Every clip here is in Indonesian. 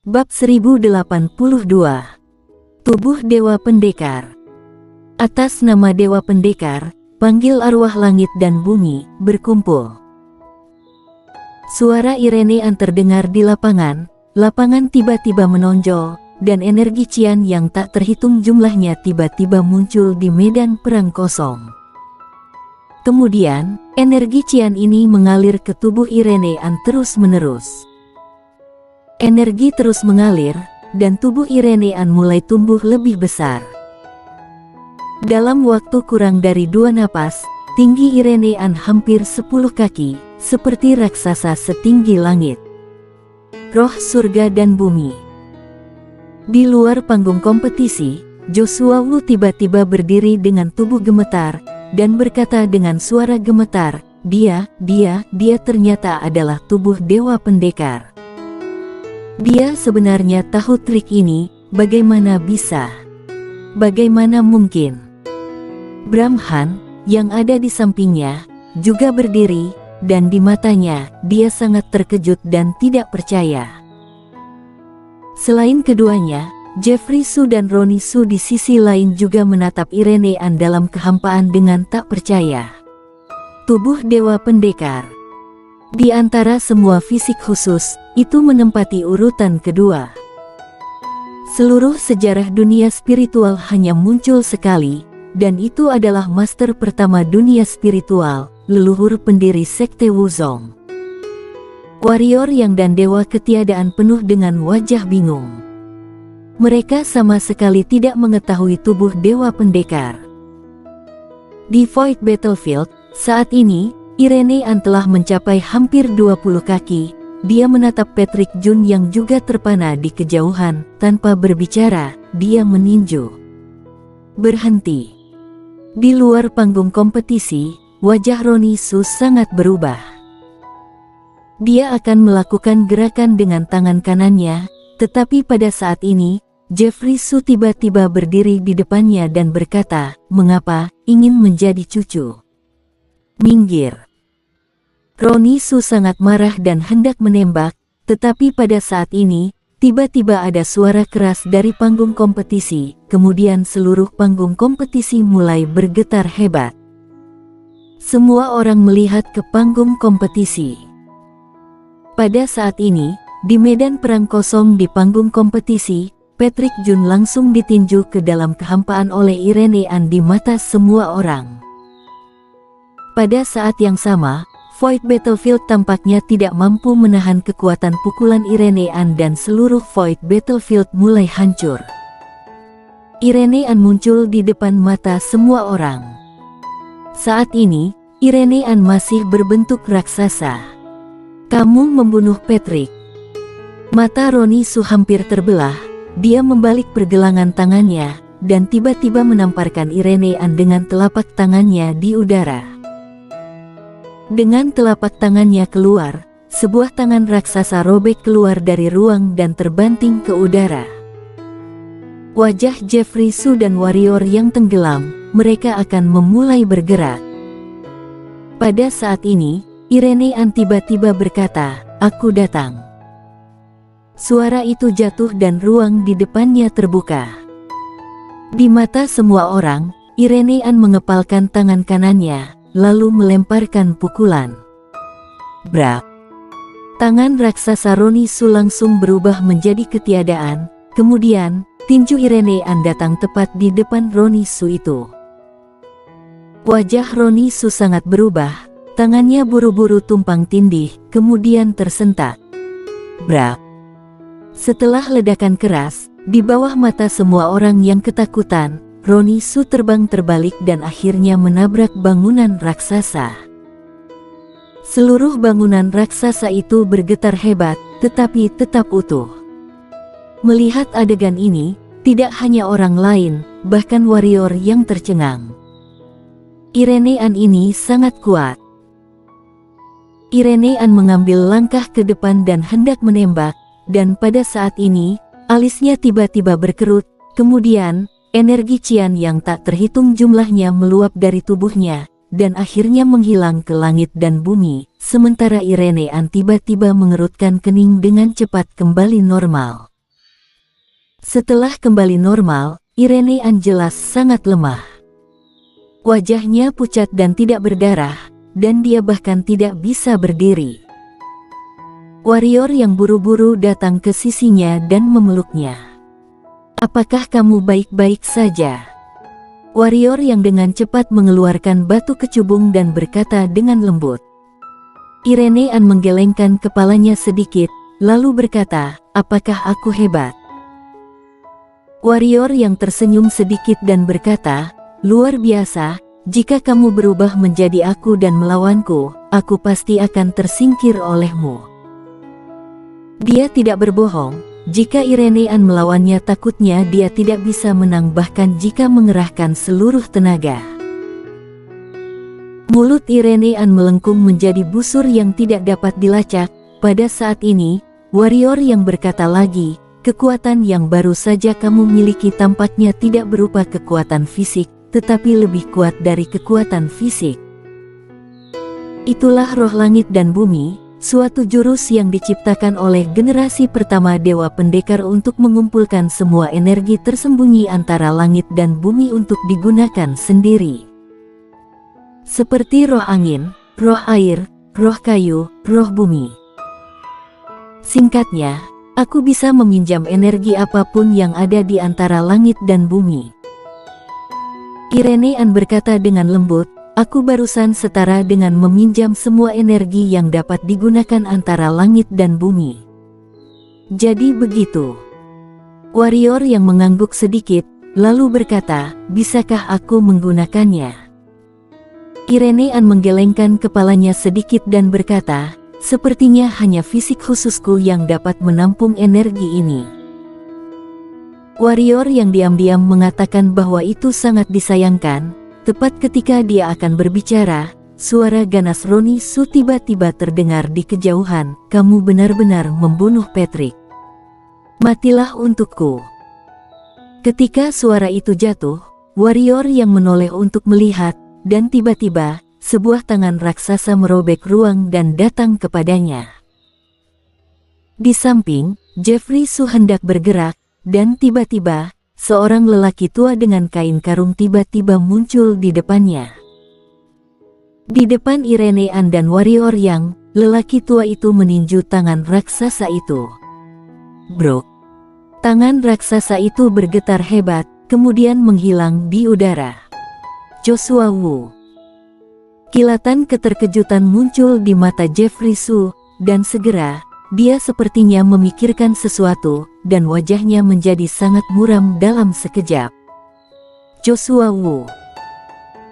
Bab 1082. Tubuh Dewa Pendekar. Atas nama Dewa Pendekar, panggil arwah langit dan bumi, berkumpul. Suara Irenean terdengar di lapangan. Lapangan tiba-tiba menonjol, dan energi Qian yang tak terhitung jumlahnya tiba-tiba muncul di medan perang kosong. Kemudian, energi Qian ini mengalir ke tubuh Irenean terus-menerus. Energi terus mengalir, dan tubuh Irenean mulai tumbuh lebih besar. Dalam waktu kurang dari 2 napas, tinggi Irenean hampir 10 kaki, seperti raksasa setinggi langit. Roh surga dan bumi. Di luar panggung kompetisi, Joshua Wu tiba-tiba berdiri dengan tubuh gemetar, dan berkata dengan suara gemetar, dia ternyata adalah tubuh Dewa Pendekar. Dia sebenarnya tahu trik ini, bagaimana bisa? Bagaimana mungkin? Brahman, yang ada di sampingnya, juga berdiri, dan di matanya, dia sangat terkejut dan tidak percaya. Selain keduanya, Jeffrey Su dan Ronnie Su di sisi lain juga menatap Irenean dalam kehampaan dengan tak percaya. Tubuh Dewa Pendekar. Di antara semua fisik khusus, itu menempati urutan kedua. Seluruh sejarah dunia spiritual hanya muncul sekali, dan itu adalah master pertama dunia spiritual, leluhur pendiri Sekte Wuzong. Warrior yang dan dewa ketiadaan penuh dengan wajah bingung. Mereka sama sekali tidak mengetahui tubuh Dewa Pendekar. Di Void Battlefield, saat ini, Irenean telah mencapai hampir 20 kaki. Dia menatap Patrick Jun yang juga terpana di kejauhan. Tanpa berbicara, dia meninju. Berhenti. Di luar panggung kompetisi, wajah Ronnie Su sangat berubah. Dia akan melakukan gerakan dengan tangan kanannya, tetapi pada saat ini, Jeffrey Su tiba-tiba berdiri di depannya dan berkata, "Mengapa ingin menjadi cucu? Minggir." Ronnie Su sangat marah dan hendak menembak, tetapi pada saat ini, tiba-tiba ada suara keras dari panggung kompetisi, kemudian seluruh panggung kompetisi mulai bergetar hebat. Semua orang melihat ke panggung kompetisi. Pada saat ini, di medan perang kosong di panggung kompetisi, Patrick Jun langsung ditinju ke dalam kehampaan oleh Irenean di mata semua orang. Pada saat yang sama, Void Battlefield tampaknya tidak mampu menahan kekuatan pukulan Irenean dan seluruh Void Battlefield mulai hancur. Irenean muncul di depan mata semua orang. Saat ini, Irenean masih berbentuk raksasa. "Kamu membunuh Patrick." Mata Ronnie Su hampir terbelah. Dia membalik pergelangan tangannya, dan tiba-tiba menamparkan Irenean dengan telapak tangannya di udara. Dengan telapak tangannya keluar, sebuah tangan raksasa robek keluar dari ruang dan terbanting ke udara. Wajah Jeffrey Su dan warrior yang tenggelam, mereka akan memulai bergerak. Pada saat ini, Irenean tiba-tiba berkata, "Aku datang." Suara itu jatuh dan ruang di depannya terbuka. Di mata semua orang, Irenean mengepalkan tangan kanannya, lalu melemparkan pukulan. Brak! Tangan raksasa Ronnie Su langsung berubah menjadi ketiadaan, kemudian, tinju Irenean datang tepat di depan Ronnie Su itu. Wajah Ronnie Su sangat berubah, tangannya buru-buru tumpang tindih, kemudian tersentak. Brak! Setelah ledakan keras, di bawah mata semua orang yang ketakutan, Ronnie Su terbang terbalik dan akhirnya menabrak bangunan raksasa. Seluruh bangunan raksasa itu bergetar hebat, tetapi tetap utuh. Melihat adegan ini, tidak hanya orang lain, bahkan warrior yang tercengang. Irenean ini sangat kuat. Irenean mengambil langkah ke depan dan hendak menembak, dan pada saat ini, alisnya tiba-tiba berkerut, kemudian, energi Qian yang tak terhitung jumlahnya meluap dari tubuhnya, dan akhirnya menghilang ke langit dan bumi, sementara Irenean tiba-tiba mengerutkan kening dengan cepat kembali normal. Setelah kembali normal, Irene An jelas sangat lemah. Wajahnya pucat dan tidak berdarah, dan dia bahkan tidak bisa berdiri. Warrior yang buru-buru datang ke sisinya dan memeluknya. "Apakah kamu baik-baik saja?" Warrior yang dengan cepat mengeluarkan batu kecubung dan berkata dengan lembut. Irene An menggelengkan kepalanya sedikit, lalu berkata, "Apakah aku hebat?" Warrior yang tersenyum sedikit dan berkata, "Luar biasa, jika kamu berubah menjadi aku dan melawanku, aku pasti akan tersingkir olehmu." Dia tidak berbohong, jika Irene An melawannya takutnya dia tidak bisa menang bahkan jika mengerahkan seluruh tenaga. Mulut Irene An melengkung menjadi busur yang tidak dapat dilacak. Pada saat ini, warrior yang berkata lagi, "Kekuatan yang baru saja kamu miliki tampaknya tidak berupa kekuatan fisik, tetapi lebih kuat dari kekuatan fisik. Itulah roh langit dan bumi, suatu jurus yang diciptakan oleh generasi pertama Dewa Pendekar untuk mengumpulkan semua energi tersembunyi antara langit dan bumi untuk digunakan sendiri. Seperti roh angin, roh air, roh kayu, roh bumi. Singkatnya, aku bisa meminjam energi apapun yang ada di antara langit dan bumi." Irene An berkata dengan lembut, "Aku barusan setara dengan meminjam semua energi yang dapat digunakan antara langit dan bumi." "Jadi begitu." Warrior yang mengangguk sedikit, lalu berkata, "Bisakah aku menggunakannya?" Irene An menggelengkan kepalanya sedikit dan berkata, "Sepertinya hanya fisik khususku yang dapat menampung energi ini." Warrior yang diam-diam mengatakan bahwa itu sangat disayangkan. Tepat ketika dia akan berbicara, suara ganas Roni Su tiba-tiba terdengar di kejauhan, "Kamu benar-benar membunuh Patrick. Matilah untukku." Ketika suara itu jatuh, warrior yang menoleh untuk melihat, dan tiba-tiba, sebuah tangan raksasa merobek ruang dan datang kepadanya. Di samping, Jeffrey Su hendak bergerak, dan tiba-tiba, seorang lelaki tua dengan kain karung tiba-tiba muncul di depannya. Di depan Irene An dan warrior yang, lelaki tua itu meninju tangan raksasa itu. Brok! Tangan raksasa itu bergetar hebat, kemudian menghilang di udara. Joshua Wu. Kilatan keterkejutan muncul di mata Jeffrey Su, dan segera, dia sepertinya memikirkan sesuatu, dan wajahnya menjadi sangat muram dalam sekejap. Joshua Wu.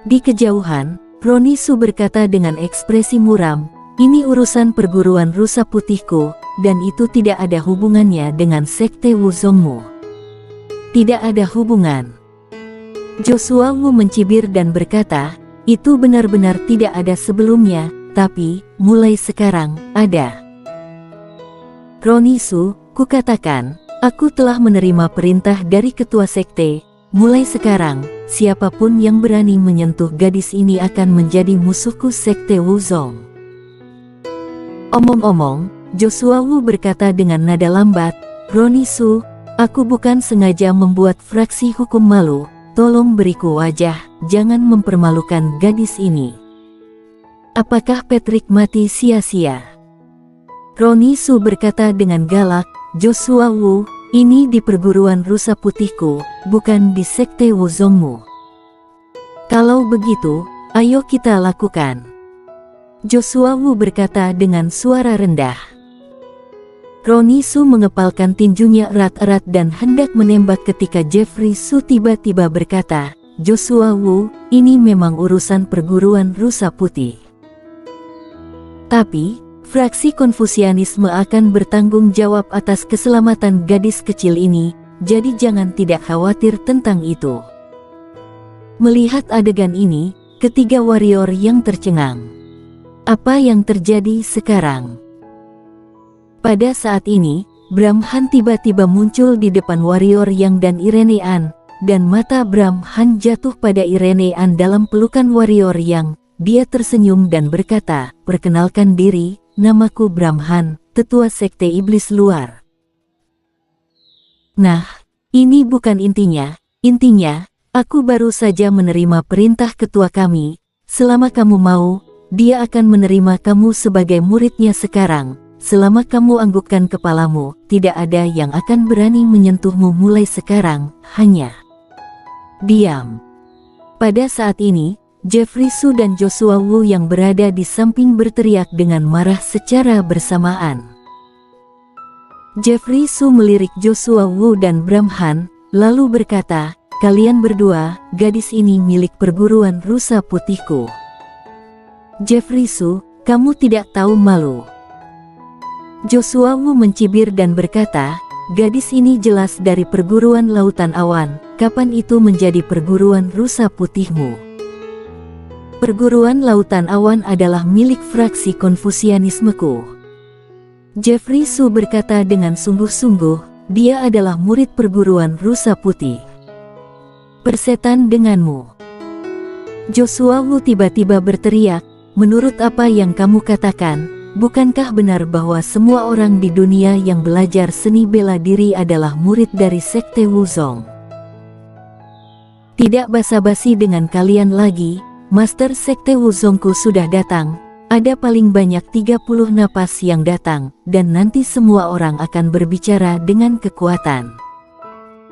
Di kejauhan, Roni Su berkata dengan ekspresi muram, "Ini urusan perguruan rusa putihku, dan itu tidak ada hubungannya dengan sekte Wuzongmu." "Tidak ada hubungan." Joshua Wu mencibir dan berkata, "Itu benar-benar tidak ada sebelumnya, tapi, mulai sekarang, ada." "Roni Su, kukatakan, aku telah menerima perintah dari ketua sekte. Mulai sekarang, siapapun yang berani menyentuh gadis ini akan menjadi musuhku sekte Wuzong." Omong-omong, Joshua Wu berkata dengan nada lambat, "Roni Su, aku bukan sengaja membuat fraksi hukum malu. Tolong beriku wajah, jangan mempermalukan gadis ini." "Apakah Patrick mati sia-sia?" Roni Su berkata dengan galak, "Joshua Wu, ini di perguruan rusa putihku, bukan di sekte Wuzongmu. Kalau begitu, ayo kita lakukan." Joshua Wu berkata dengan suara rendah. Roni Su mengepalkan tinjunya erat-erat dan hendak menembak ketika Jeffrey Su tiba-tiba berkata, "Joshua Wu, ini memang urusan perguruan rusa putih. Tapi, fraksi Konfusianisme akan bertanggung jawab atas keselamatan gadis kecil ini, jadi jangan tidak khawatir tentang itu." Melihat adegan ini, ketiga warrior yang tercengang. Apa yang terjadi sekarang? Pada saat ini, Bram Han tiba-tiba muncul di depan warrior yang dan Irene An, dan mata Bram Han jatuh pada Irene An dalam pelukan warrior yang. Dia tersenyum dan berkata, "Perkenalkan diri, namaku Bram Han, tetua sekte iblis luar." Nah, Ini bukan intinya. Intinya, aku baru saja menerima perintah ketua kami. Selama kamu mau, dia akan menerima kamu sebagai muridnya sekarang. Selama kamu anggukkan kepalamu, tidak ada yang akan berani menyentuhmu mulai sekarang, hanya diam. Pada saat ini, Jeffrey Su dan Joshua Wu yang berada di samping berteriak dengan marah secara bersamaan. Jeffrey Su melirik Joshua Wu dan Bram Han, lalu berkata, "Kalian berdua, gadis ini milik perguruan rusa putihku." Jeffrey Su, kamu tidak tahu malu. Joshua Wu mencibir dan berkata, "Gadis ini jelas dari perguruan lautan awan, kapan itu menjadi perguruan rusa putihmu?" Perguruan lautan awan adalah milik fraksi Konfusianismeku. Jeffrey Su berkata dengan sungguh-sungguh, dia adalah murid perguruan rusa putih. Persetan denganmu. Joshua Wu tiba-tiba berteriak, "Menurut apa yang kamu katakan, bukankah benar bahwa semua orang di dunia yang belajar seni bela diri adalah murid dari Sekte Wuzong? Tidak basa-basi dengan kalian lagi, Master Sekte Wuzongku sudah datang. Ada paling banyak 30 napas yang datang, dan nanti semua orang akan berbicara dengan kekuatan."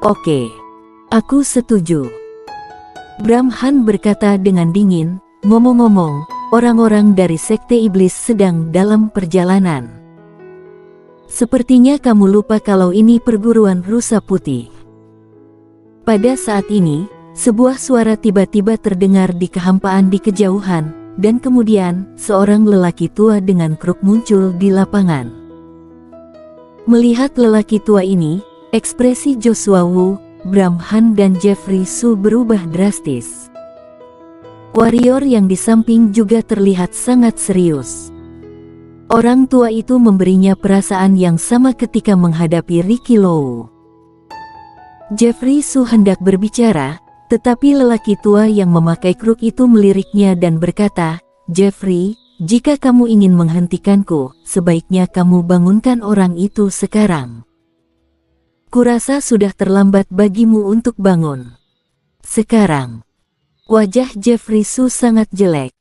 "Oke, aku setuju." Bram Han berkata dengan dingin, "Ngomong-ngomong, orang-orang dari Sekte Iblis sedang dalam perjalanan. Sepertinya kamu lupa kalau ini perguruan rusa putih." Pada saat ini, sebuah suara tiba-tiba terdengar di kehampaan di kejauhan, dan kemudian seorang lelaki tua dengan kruk muncul di lapangan. Melihat lelaki tua ini, ekspresi Joshua Wu, Bram Han dan Jeffrey Su berubah drastis. Warrior yang di samping juga terlihat sangat serius. Orang tua itu memberinya perasaan yang sama ketika menghadapi Ricky Lou. Jeffrey Su hendak berbicara, tetapi lelaki tua yang memakai kruk itu meliriknya dan berkata, "Jeffrey, jika kamu ingin menghentikanku, sebaiknya kamu bangunkan orang itu sekarang. Kurasa sudah terlambat bagimu untuk bangun sekarang." Wajah Jeffrey Su sangat jelek.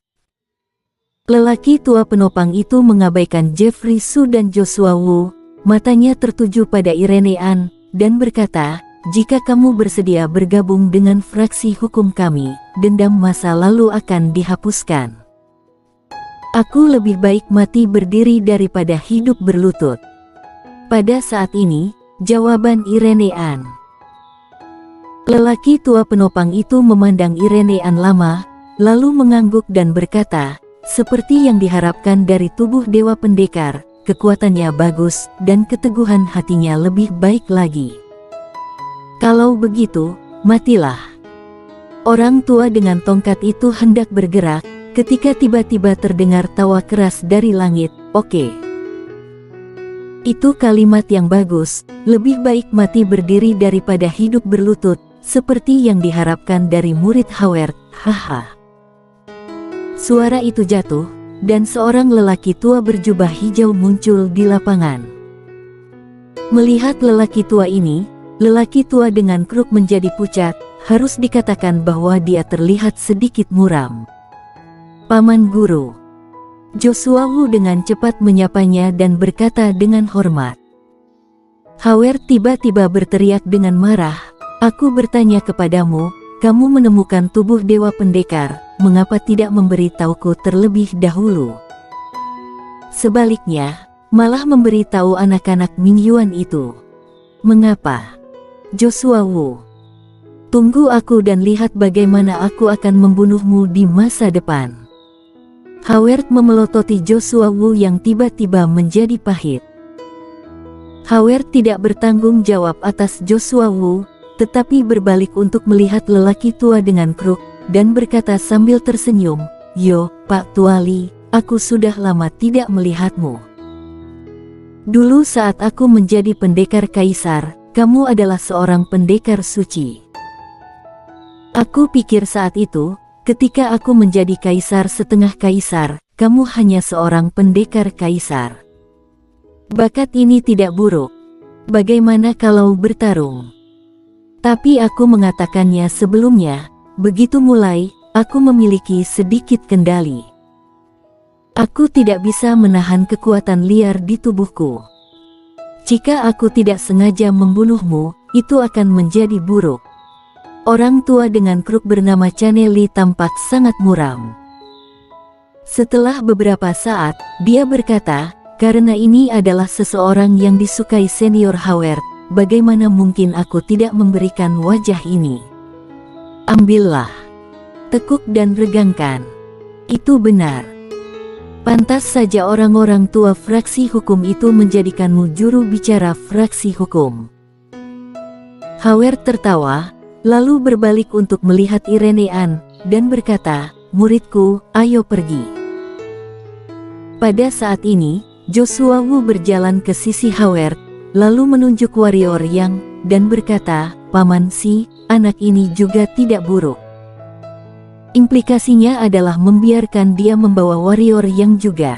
Lelaki tua penopang itu mengabaikan Jeffrey Su dan Joshua Wu, matanya tertuju pada Irene An, dan berkata, "Jika kamu bersedia bergabung dengan fraksi hukum kami, dendam masa lalu akan dihapuskan. Aku lebih baik mati berdiri daripada hidup berlutut." Pada saat ini, jawaban Irene An. Lelaki tua penopang itu memandang Irene An lama, lalu mengangguk dan berkata, "Seperti yang diharapkan dari tubuh Dewa Pendekar, kekuatannya bagus dan keteguhan hatinya lebih baik lagi. Kalau begitu, matilah." Orang tua dengan tongkat itu hendak bergerak, ketika tiba-tiba terdengar tawa keras dari langit, "Oke. Itu kalimat yang bagus, lebih baik mati berdiri daripada hidup berlutut, seperti yang diharapkan dari murid Howard, haha." Suara itu jatuh, dan seorang lelaki tua berjubah hijau muncul di lapangan. Melihat lelaki tua ini, lelaki tua dengan kruk menjadi pucat, harus dikatakan bahwa dia terlihat sedikit muram. "Paman Guru." Joshua Wu dengan cepat menyapanya dan berkata dengan hormat. Howard tiba-tiba berteriak dengan marah, "Aku bertanya kepadamu, kamu menemukan tubuh Dewa Pendekar, mengapa tidak memberitahuku terlebih dahulu? Sebaliknya, malah memberitahu anak-anak Mingyuan itu. Mengapa?" "Joshua Wu, tunggu aku dan lihat bagaimana aku akan membunuhmu di masa depan." Howard memelototi Joshua Wu yang tiba-tiba menjadi pahit. Howard tidak bertanggung jawab atas Joshua Wu, tetapi berbalik untuk melihat lelaki tua dengan kruk, dan berkata sambil tersenyum, "Yo, Pak Tuali, aku sudah lama tidak melihatmu. Dulu saat aku menjadi pendekar kaisar, kamu adalah seorang pendekar suci. Aku pikir saat itu, ketika aku menjadi kaisar setengah kaisar, kamu hanya seorang pendekar kaisar. Bakat ini tidak buruk. Bagaimana kalau bertarung? Tapi aku mengatakannya sebelumnya, begitu mulai, aku memiliki sedikit kendali. Aku tidak bisa menahan kekuatan liar di tubuhku. Jika aku tidak sengaja membunuhmu, itu akan menjadi buruk. Orang tua dengan kruk bernama Chaneli tampak sangat muram. Setelah beberapa saat, dia berkata, karena ini adalah seseorang yang disukai senior Howard, bagaimana mungkin aku tidak memberikan wajah ini? Ambillah. Tekuk dan regangkan. Itu benar. Pantas saja orang-orang tua fraksi hukum itu menjadikanmu juru bicara fraksi hukum. Howard tertawa, lalu berbalik untuk melihat Irene Ann, dan berkata, muridku, ayo pergi. Pada saat ini, Joshua Wu berjalan ke sisi Howard, lalu menunjuk warrior Yang, dan berkata, Paman Si, anak ini juga tidak buruk. Implikasinya adalah membiarkan dia membawa warrior Yang juga.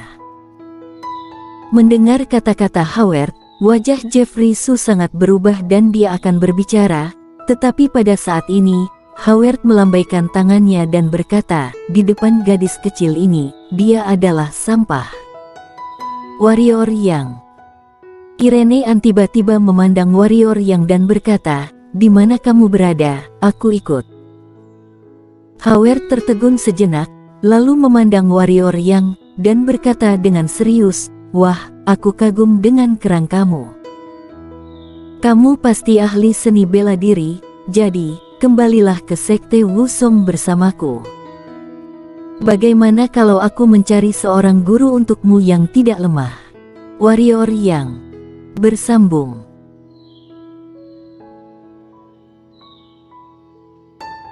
Mendengar kata-kata Howard, wajah Jeffrey Su sangat berubah dan dia akan berbicara, tetapi pada saat ini, Howard melambaikan tangannya dan berkata, di depan gadis kecil ini, dia adalah sampah. Warrior Yang. Irene Ann tiba-tiba memandang warrior Yang dan berkata, di mana kamu berada, aku ikut. Howard tertegun sejenak, lalu memandang warrior Yang, dan berkata dengan serius, wah, aku kagum dengan kerang kamu. Kamu pasti ahli seni bela diri, jadi, kembalilah ke sekte Wusong bersamaku. Bagaimana kalau aku mencari seorang guru untukmu yang tidak lemah? Warrior Yang bersambung.